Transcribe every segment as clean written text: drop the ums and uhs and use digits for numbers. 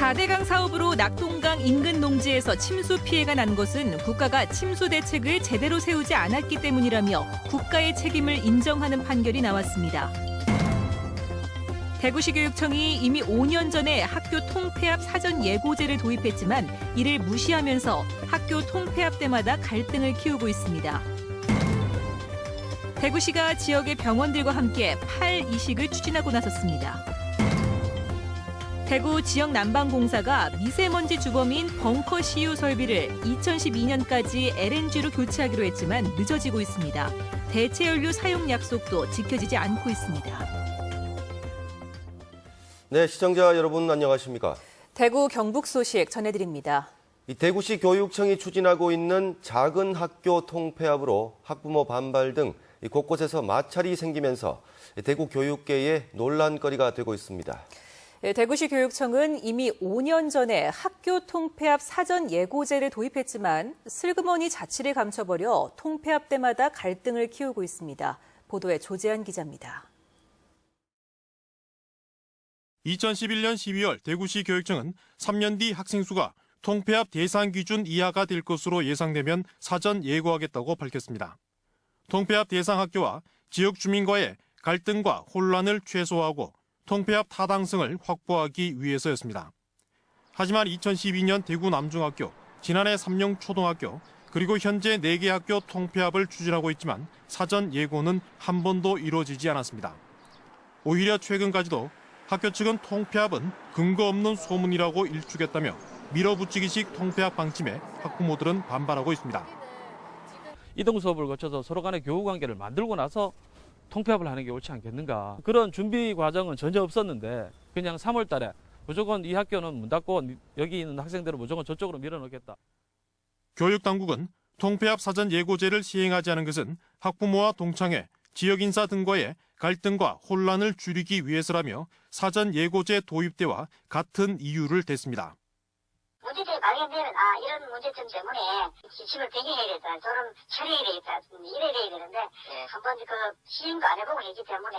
4대강 사업으로 낙동강 인근 농지에서 침수 피해가 난 것은 국가가 침수 대책을 제대로 세우지 않았기 때문이라며 국가의 책임을 인정하는 판결이 나왔습니다. 대구시 교육청이 이미 5년 전에 학교 통폐합 사전 예고제를 도입했지만 이를 무시하면서 학교 통폐합 때마다 갈등을 키우고 있습니다. 대구시가 지역의 병원들과 함께 8이식을 추진하고 나섰습니다. 대구 지역 난방공사가 미세먼지 주범인 벙커 CU 설비를 2012년까지 LNG로 교체하기로 했지만 늦어지고 있습니다. 대체 연료 사용 약속도 지켜지지 않고 있습니다. 네, 시청자 여러분 안녕하십니까? 대구 경북 소식 전해드립니다. 대구시 교육청이 추진하고 있는 작은 학교 통폐합으로 학부모 반발 등 곳곳에서 마찰이 생기면서 대구 교육계의 논란거리가 되고 있습니다. 대구시 교육청은 이미 5년 전에 학교 통폐합 사전 예고제를 도입했지만 슬그머니 자취를 감춰버려 통폐합 때마다 갈등을 키우고 있습니다. 보도에 조재한 기자입니다. 2011년 12월 대구시 교육청은 3년 뒤 학생 수가 통폐합 대상 기준 이하가 될 것으로 예상되면 사전 예고하겠다고 밝혔습니다. 통폐합 대상 학교와 지역 주민과의 갈등과 혼란을 최소화하고 통폐합 타당성을 확보하기 위해서였습니다. 하지만 2012년 대구 남중학교, 지난해 삼령초등학교, 그리고 현재 4개 학교 통폐합을 추진하고 있지만 사전 예고는 한 번도 이루어지지 않았습니다. 오히려 최근까지도 학교 측은 통폐합은 근거 없는 소문이라고 일축했다며 밀어붙이기식 통폐합 방침에 학부모들은 반발하고 있습니다. 이동 수업을 거쳐서 서로 간의 교우 관계를 만들고 나서 통폐합을 하는 게 옳지 않겠는가. 그런 준비 과정은 전혀 없었는데 그냥 3월 달에 무조건 이 학교는 문 닫고 여기 있는 학생들을 무조건 저쪽으로 밀어넣겠다. 교육당국은 통폐합 사전 예고제를 시행하지 않은 것은 학부모와 동창회, 지역인사 등과의 갈등과 혼란을 줄이기 위해서라며 사전 예고제 도입 때와 같은 이유를 댔습니다. 문제점이 발견되면 이런 문제점 때문에 지침을 변경해야겠다, 졸업 처리해야 되겠다, 이래야 되는데 한번 시행도 안 해보고 했기 때문에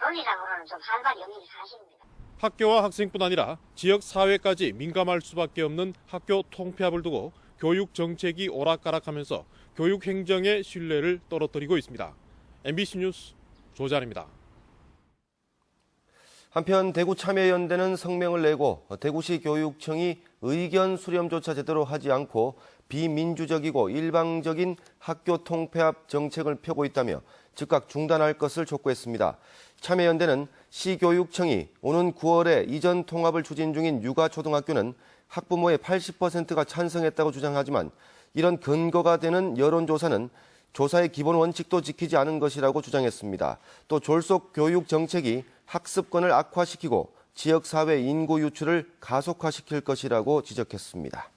논리상으로는 좀 할 말이 없는 게 사실입니다. 학교와 학생뿐 아니라 지역 사회까지 민감할 수밖에 없는 학교 통폐합을 두고 교육 정책이 오락가락하면서 교육 행정의 신뢰를 떨어뜨리고 있습니다. MBC 뉴스 조자입니다. 한편 대구 참여연대는 성명을 내고 대구시 교육청이 의견 수렴조차 제대로 하지 않고 비민주적이고 일방적인 학교 통폐합 정책을 펴고 있다며 즉각 중단할 것을 촉구했습니다. 참여연대는 시교육청이 오는 9월에 이전 통합을 추진 중인 육아초등학교는 학부모의 80%가 찬성했다고 주장하지만 이런 근거가 되는 여론조사는 조사의 기본 원칙도 지키지 않은 것이라고 주장했습니다. 또 졸속 교육 정책이 학습권을 악화시키고 지역사회 인구 유출을 가속화시킬 것이라고 지적했습니다.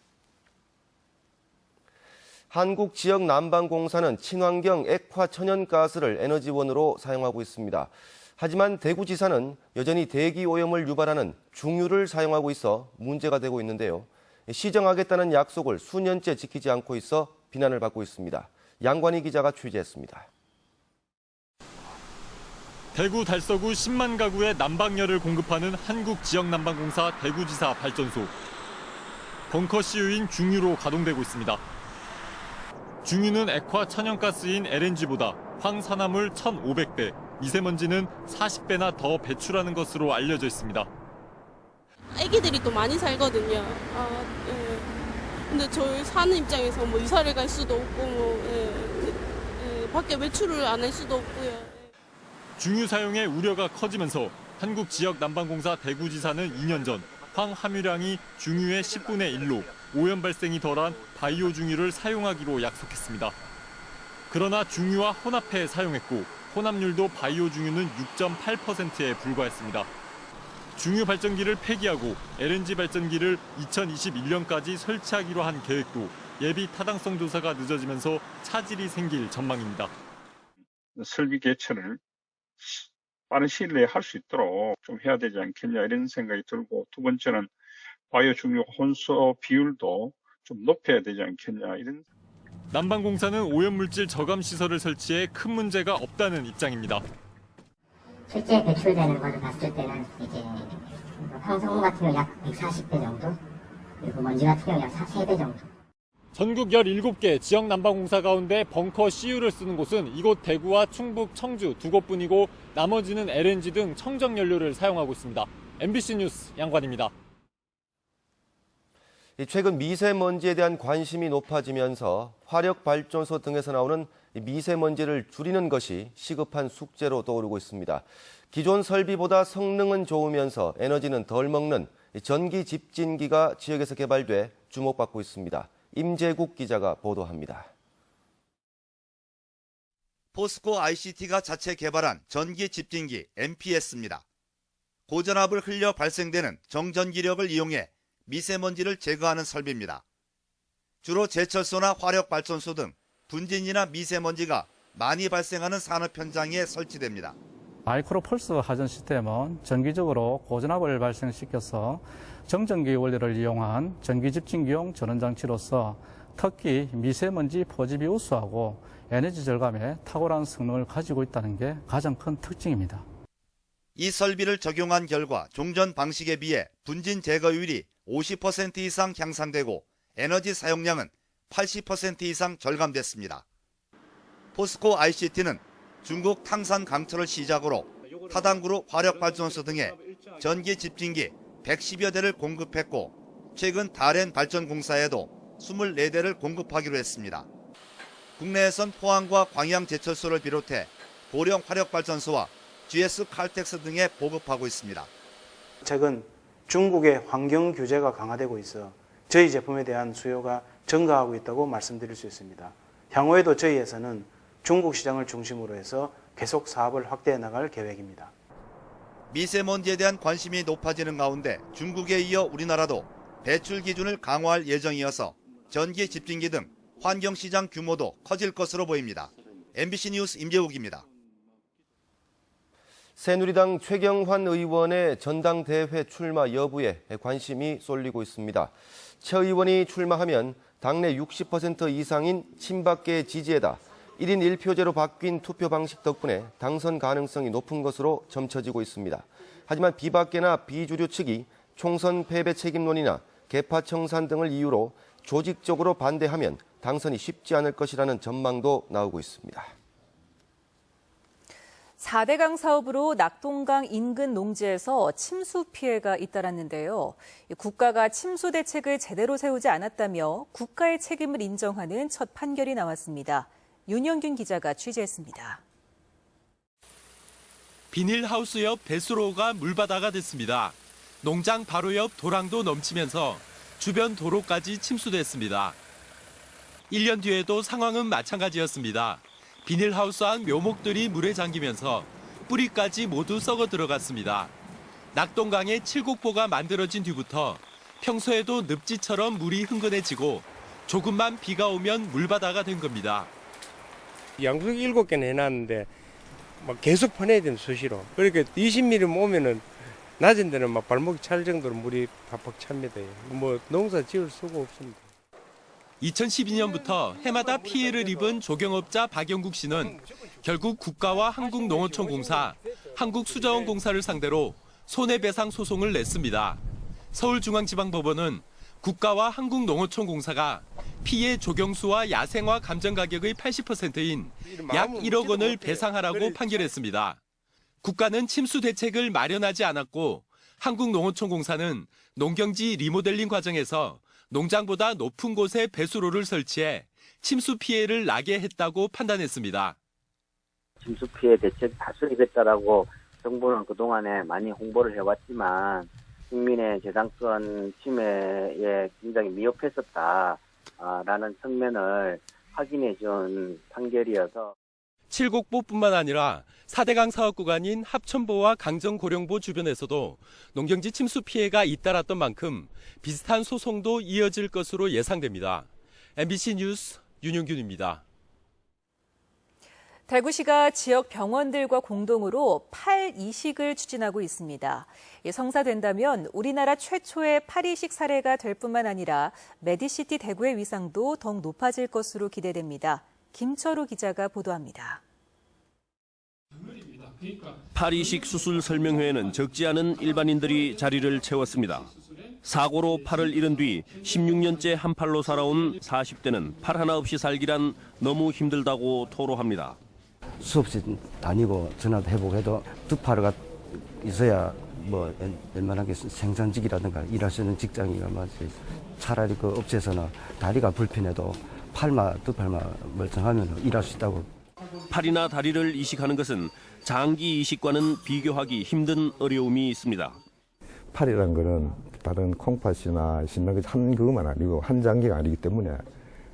한국지역난방공사는 친환경 액화 천연가스를 에너지원으로 사용하고 있습니다. 하지만 대구지사는 여전히 대기 오염을 유발하는 중유를 사용하고 있어 문제가 되고 있는데요. 시정하겠다는 약속을 수년째 지키지 않고 있어 비난을 받고 있습니다. 양관희 기자가 취재했습니다. 대구 달서구 10만 가구에 난방열을 공급하는 한국지역난방공사 대구지사 발전소. 벙커 CU인 중유로 가동되고 있습니다. 중유는 액화 천연가스인 LNG보다 황산화물 1,500배, 미세먼지는 40배나 더 배출하는 것으로 알려져 있습니다. 애기들이 또 많이 살거든요. 근데 저희 사는 입장에서 뭐 이사를 갈 수도 없고 밖에 외출을 안 할 수도 없고요. 중유 사용의 우려가 커지면서 한국지역난방공사 대구지사는 2년 전 황함유량이 중유의 10분의 1로 오염 발생이 덜한 바이오 중유를 사용하기로 약속했습니다. 그러나 중유와 혼합해 사용했고 혼합률도 바이오 중유는 6.8%에 불과했습니다. 중유 발전기를 폐기하고 LNG 발전기를 2021년까지 설치하기로 한 계획도 예비 타당성 조사가 늦어지면서 차질이 생길 전망입니다. 설비 개최를 빠른 시일 내에 할 수 있도록 좀 해야 되지 않겠냐 이런 생각이 들고, 두 번째는 바이오 중유 혼수 비율도 좀 높여야 되지 않겠냐 이런. 난방공사는 오염물질 저감 시설을 설치해 큰 문제가 없다는 입장입니다. 실제 배출되는 것을 봤을 때는 이제 황성무 같은 경우 약 140배 정도, 그리고 먼지 같은 경우 약 3배 정도. 전국 17개 지역 난방공사 가운데 벙커 CU를 쓰는 곳은 이곳 대구와 충북, 청주 두 곳뿐이고 나머지는 LNG 등 청정연료를 사용하고 있습니다. MBC 뉴스 양관입니다. 최근 미세먼지에 대한 관심이 높아지면서 화력발전소 등에서 나오는 미세먼지를 줄이는 것이 시급한 숙제로 떠오르고 있습니다. 기존 설비보다 성능은 좋으면서 에너지는 덜 먹는 전기 집진기가 지역에서 개발돼 주목받고 있습니다. 임재국 기자가 보도합니다. 포스코 ICT가 자체 개발한 전기 집진기 MPS입니다. 고전압을 흘려 발생되는 정전기력을 이용해 미세먼지를 제거하는 설비입니다. 주로 제철소나 화력발전소 등 분진이나 미세먼지가 많이 발생하는 산업 현장에 설치됩니다. 마이크로 펄스 하전 시스템은 정기적으로 고전압을 발생시켜서 정전기 원리를 이용한 전기 집진기용 전원장치로서 특히 미세먼지 포집이 우수하고 에너지 절감에 탁월한 성능을 가지고 있다는 게 가장 큰 특징입니다. 이 설비를 적용한 결과 종전 방식에 비해 분진 제거율이 50% 이상 향상되고 에너지 사용량은 80% 이상 절감됐습니다. 포스코 ICT는 중국 탕산 강철을 시작으로 타당그룹 화력발전소 등에 전기 집진기 110여 대를 공급했고 최근 다렌 발전공사에도 24대를 공급하기로 했습니다. 국내에선 포항과 광양 제철소를 비롯해 고령 화력발전소와 GS 칼텍스 등에 보급하고 있습니다. 최근 중국의 환경 규제가 강화되고 있어 저희 제품에 대한 수요가 증가하고 있다고 말씀드릴 수 있습니다. 향후에도 저희 회사는 중국 시장을 중심으로 해서 계속 사업을 확대해 나갈 계획입니다. 미세먼지에 대한 관심이 높아지는 가운데 중국에 이어 우리나라도 배출 기준을 강화할 예정이어서 전기 집진기 등 환경시장 규모도 커질 것으로 보입니다. MBC 뉴스 임재욱입니다. 새누리당 최경환 의원의 전당대회 출마 여부에 관심이 쏠리고 있습니다. 최 의원이 출마하면 당내 60% 이상인 친박계의 지지에다 1인 1표제로 바뀐 투표 방식 덕분에 당선 가능성이 높은 것으로 점쳐지고 있습니다. 하지만 비박계나 비주류 측이 총선 패배 책임론이나 계파 청산 등을 이유로 조직적으로 반대하면 당선이 쉽지 않을 것이라는 전망도 나오고 있습니다. 4대강 사업으로 낙동강 인근 농지에서 침수 피해가 잇따랐는데요. 국가가 침수 대책을 제대로 세우지 않았다며 국가의 책임을 인정하는 첫 판결이 나왔습니다. 윤영균 기자가 취재했습니다. 비닐하우스 옆 배수로가 물바다가 됐습니다. 농장 바로 옆 도랑도 넘치면서 주변 도로까지 침수됐습니다. 1년 뒤에도 상황은 마찬가지였습니다. 비닐하우스 안 묘목들이 물에 잠기면서 뿌리까지 모두 썩어 들어갔습니다. 낙동강에 칠곡보가 만들어진 뒤부터 평소에도 늪지처럼 물이 흥건해지고 조금만 비가 오면 물바다가 된 겁니다. 양수기 7개는 해놨는데 막 계속 퍼내야 되는 수시로. 그러니까 20mm 오면은 낮은 데는 막 발목이 찰 정도로 물이 팍팍 찹니다. 뭐 농사 지을 수가 없습니다. 2012년부터 해마다 피해를 입은 조경업자 박영국 씨는 결국 국가와 한국농어촌공사, 한국수자원공사를 상대로 손해배상 소송을 냈습니다. 서울중앙지방법원은 국가와 한국농어촌공사가 피해 조경수와 야생화 감정 가격의 80%인 약 1억 원을 배상하라고 판결했습니다. 국가는 침수 대책을 마련하지 않았고 한국농어촌공사는 농경지 리모델링 과정에서 농장보다 높은 곳에 배수로를 설치해 침수 피해를 나게 했다고 판단했습니다. 침수 피해 대책 다 수립했다라고 정부는 그동안에 많이 홍보를 해왔지만 국민의 재산권 침해에 굉장히 미흡했었다라는 측면을 확인해준 판결이어서 칠곡보뿐만 아니라 4대강 사업 구간인 합천보와 강정고령보 주변에서도 농경지 침수 피해가 잇따랐던 만큼 비슷한 소송도 이어질 것으로 예상됩니다. MBC 뉴스 윤용균입니다. 대구시가 지역 병원들과 공동으로 팔 이식을 추진하고 있습니다. 성사된다면 우리나라 최초의 팔 이식 사례가 될 뿐만 아니라 메디시티 대구의 위상도 더욱 높아질 것으로 기대됩니다. 김철우 기자가 보도합니다. 팔이식 수술 설명회에는 적지 않은 일반인들이 자리를 채웠습니다. 사고로 팔을 잃은 뒤 16년째 한 팔로 살아온 40대는 팔 하나 없이 살기란 너무 힘들다고 토로합니다. 수없이 다니고 전화도 해보고 해도 두 팔이 있어야 뭐 웬만하게 생산직이라든가 일할 수 있는 직장이가 맞지. 차라리 그 업체에서는 다리가 불편해도 두 팔만 멀쩡하면 일할 수 있다고. 팔이나 다리를 이식하는 것은 장기 이식과는 비교하기 힘든 어려움이 있습니다. 팔이라는 거는 다른 콩팥이나 신장 한 그것만 아니고 한 장기가 아니기 때문에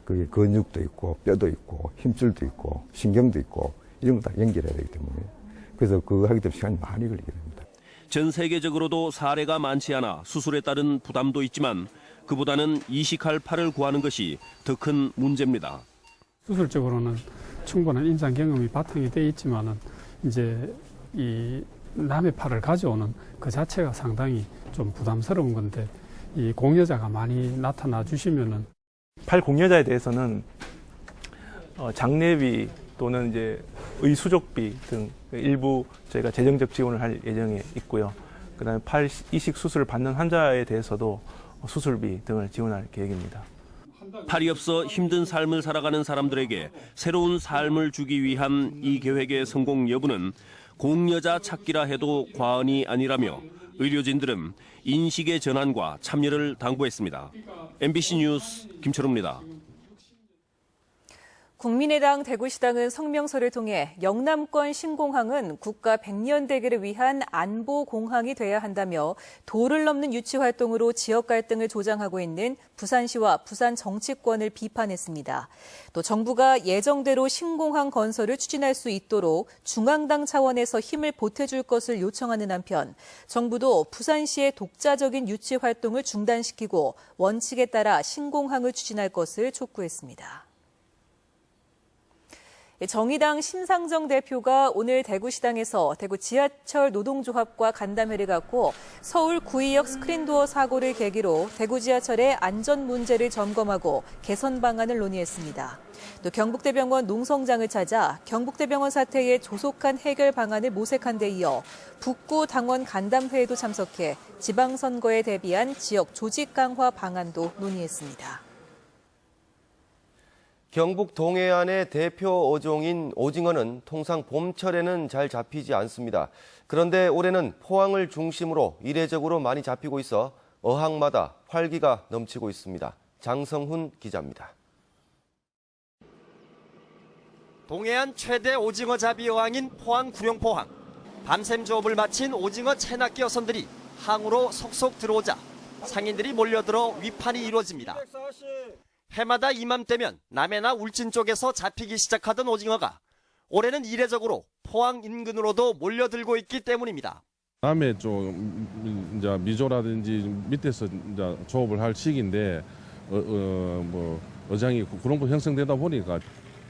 그게 근육도 있고 뼈도 있고 힘줄도 있고 신경도 있고 이런 거 다 연결해야 되기 때문에 그래서 그거 하기 때문에 시간이 많이 걸리게 됩니다. 전 세계적으로도 사례가 많지 않아 수술에 따른 부담도 있지만 그보다는 이식할 팔을 구하는 것이 더 큰 문제입니다. 수술적으로는 충분한 임상 경험이 바탕이 돼 있지만은 이제 이 남의 팔을 가져오는 그 자체가 상당히 좀 부담스러운 건데 이 공여자가 많이 나타나 주시면은 팔 공여자에 대해서는 장례비 또는 이제 의수족비 등 일부 저희가 재정적 지원을 할 예정에 있고요. 그다음에 팔 이식 수술을 받는 환자에 대해서도 수술비 등을 지원할 계획입니다. 팔이 없어 힘든 삶을 살아가는 사람들에게 새로운 삶을 주기 위한 이 계획의 성공 여부는 공여자 찾기라 해도 과언이 아니라며 의료진들은 인식의 전환과 참여를 당부했습니다. MBC 뉴스 김철우입니다. 국민의당 대구시당은 성명서를 통해 영남권 신공항은 국가 100년 대계를 위한 안보 공항이 돼야 한다며 도를 넘는 유치 활동으로 지역 갈등을 조장하고 있는 부산시와 부산 정치권을 비판했습니다. 또 정부가 예정대로 신공항 건설을 추진할 수 있도록 중앙당 차원에서 힘을 보태줄 것을 요청하는 한편 정부도 부산시의 독자적인 유치 활동을 중단시키고 원칙에 따라 신공항을 추진할 것을 촉구했습니다. 정의당 심상정 대표가 오늘 대구시당에서 대구 지하철 노동조합과 간담회를 갖고 서울 구의역 스크린도어 사고를 계기로 대구 지하철의 안전 문제를 점검하고 개선 방안을 논의했습니다. 또 경북대병원 농성장을 찾아 경북대병원 사태의 조속한 해결 방안을 모색한 데 이어 북구 당원 간담회에도 참석해 지방선거에 대비한 지역 조직 강화 방안도 논의했습니다. 경북 동해안의 대표 어종인 오징어는 통상 봄철에는 잘 잡히지 않습니다. 그런데 올해는 포항을 중심으로 이례적으로 많이 잡히고 있어 어항마다 활기가 넘치고 있습니다. 장성훈 기자입니다. 동해안 최대 오징어 잡이 어항인 포항 구룡포항. 밤샘 조업을 마친 오징어 채낚기 어선들이 항으로 속속 들어오자 상인들이 몰려들어 위판이 이루어집니다. 해마다 이맘때면 남해나 울진 쪽에서 잡히기 시작하던 오징어가 올해는 이례적으로 포항 인근으로도 몰려들고 있기 때문입니다. 남해 쪽 이제 미조라든지 밑에서 이제 조업을 할 시기인데 어장이 구룡포 형성되다 보니까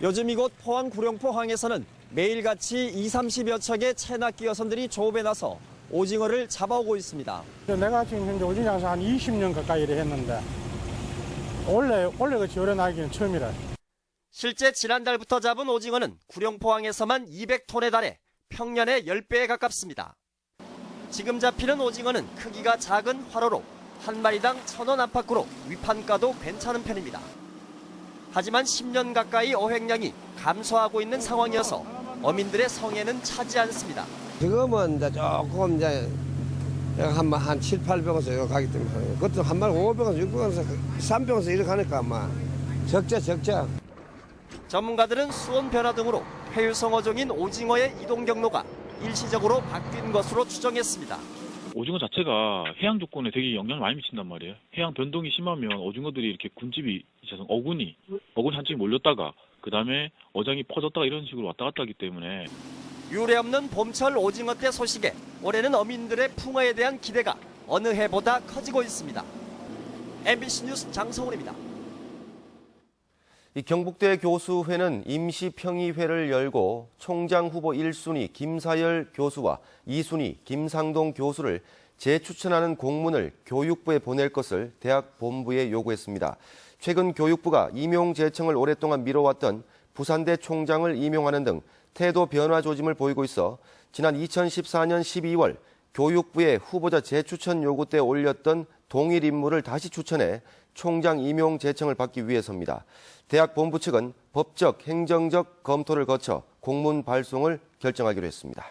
요즘 이곳 포항 구룡포항에서는 매일같이 20-30여 척의 채낚기 여선들이 조업에 나서 오징어를 잡아오고 있습니다. 내가 지금 현재 오징어 장사 한 20년 가까이 했는데 원래같이 오래 나기는 처음이라. 실제 지난달부터 잡은 오징어는 구룡포항에서만 200톤에 달해 평년의 10배에 가깝습니다. 지금 잡히는 오징어는 크기가 작은 활어로 한 마리당 1,000원 안팎으로 위판가도 괜찮은 편입니다. 하지만 10년 가까이 어획량이 감소하고 있는 상황이어서 어민들의 성에는 차지 않습니다. 지금은 이제 조금 한 7, 800원에서 가기 때문에 그것도 한 마리 500원에서 600원에서 300원에서 이렇게 하니까 아마 적자. 전문가들은 수온 변화 등으로 회유성 어종인 오징어의 이동 경로가 일시적으로 바뀐 것으로 추정했습니다. 오징어 자체가 해양 조건에 되게 영향을 많이 미친단 말이에요. 해양 변동이 심하면 오징어들이 이렇게 군집이 있어서 어군이 한쪽에 몰렸다가 그다음에 어장이 퍼졌다가 이런 식으로 왔다 갔다 하기 때문에 유례없는 봄철 오징어 때 소식에 올해는 어민들의 풍어에 대한 기대가 어느 해보다 커지고 있습니다. MBC 뉴스 장성훈입니다. 이 경북대 교수회는 임시평의회를 열고 총장 후보 1순위 김사열 교수와 2순위 김상동 교수를 재추천하는 공문을 교육부에 보낼 것을 대학 본부에 요구했습니다. 최근 교육부가 임용 제청을 오랫동안 미뤄왔던 부산대 총장을 임용하는 등 태도 변화 조짐을 보이고 있어 지난 2014년 12월 교육부의 후보자 재추천 요구 때 올렸던 동일 인물을 다시 추천해 총장 임용 제청을 받기 위해서입니다. 대학 본부 측은 법적, 행정적 검토를 거쳐 공문 발송을 결정하기로 했습니다.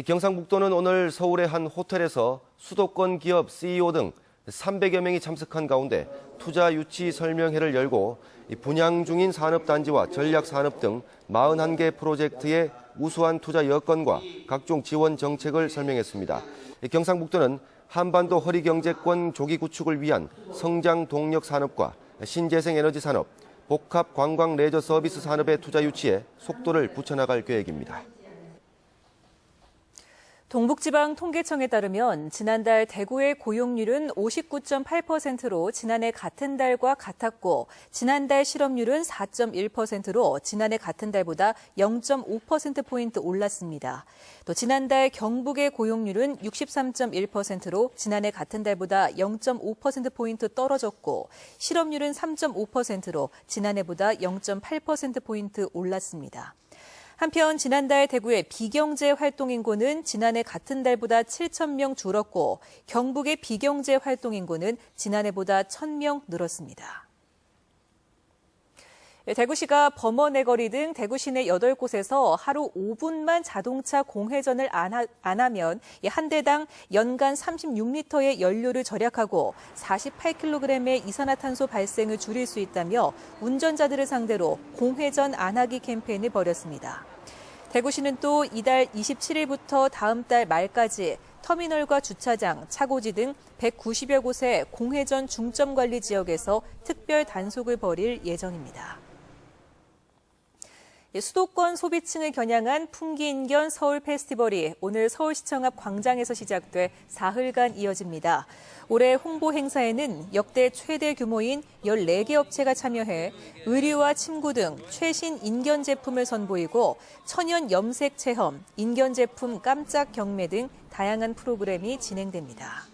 경상북도는 오늘 서울의 한 호텔에서 수도권 기업 CEO 등 300여 명이 참석한 가운데 투자 유치 설명회를 열고 분양 중인 산업단지와 전략산업 등 41개 프로젝트의 우수한 투자 여건과 각종 지원 정책을 설명했습니다. 경상북도는 한반도 허리경제권 조기 구축을 위한 성장 동력 산업과 신재생 에너지 산업, 복합 관광 레저 서비스 산업의 투자 유치에 속도를 붙여나갈 계획입니다. 동북지방통계청에 따르면 지난달 대구의 고용률은 59.8%로 지난해 같은 달과 같았고 지난달 실업률은 4.1%로 지난해 같은 달보다 0.5%포인트 올랐습니다. 또 지난달 경북의 고용률은 63.1%로 지난해 같은 달보다 0.5%포인트 떨어졌고 실업률은 3.5%로 지난해보다 0.8%포인트 올랐습니다. 한편 지난달 대구의 비경제 활동 인구는 지난해 같은 달보다 7,000명 줄었고 경북의 비경제 활동 인구는 지난해보다 1,000명 늘었습니다. 대구시가 범어내거리 등 대구 시내 8곳에서 하루 5분만 자동차 공회전을 안 하면 한 대당 연간 36리터의 연료를 절약하고 48kg의 이산화탄소 발생을 줄일 수 있다며 운전자들을 상대로 공회전 안 하기 캠페인을 벌였습니다. 대구시는 또 이달 27일부터 다음 달 말까지 터미널과 주차장, 차고지 등 190여 곳의 공회전 중점 관리 지역에서 특별 단속을 벌일 예정입니다. 수도권 소비층을 겨냥한 풍기인견 서울 페스티벌이 오늘 서울시청 앞 광장에서 시작돼 사흘간 이어집니다. 올해 홍보 행사에는 역대 최대 규모인 14개 업체가 참여해 의류와 침구 등 최신 인견 제품을 선보이고 천연 염색 체험, 인견 제품 깜짝 경매 등 다양한 프로그램이 진행됩니다.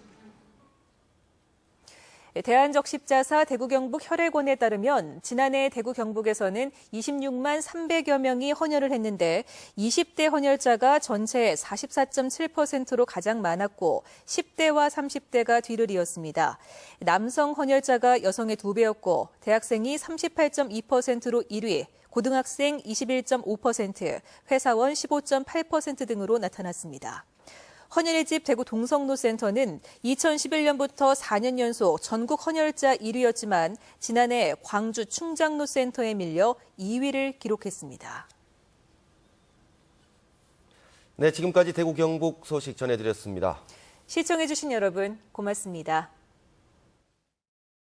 대한적십자사 대구 경북 혈액원에 따르면 지난해 대구 경북에서는 26만 300여 명이 헌혈을 했는데 20대 헌혈자가 전체의 44.7%로 가장 많았고 10대와 30대가 뒤를 이었습니다. 남성 헌혈자가 여성의 2배였고 대학생이 38.2%로 1위, 고등학생 21.5%, 회사원 15.8% 등으로 나타났습니다. 헌혈의 집 대구 동성로센터는 2011년부터 4년 연속 전국 헌혈자 1위였지만 지난해 광주 충장로센터에 밀려 2위를 기록했습니다. 네, 지금까지 대구 경북 소식 전해드렸습니다. 시청해주신 여러분 고맙습니다.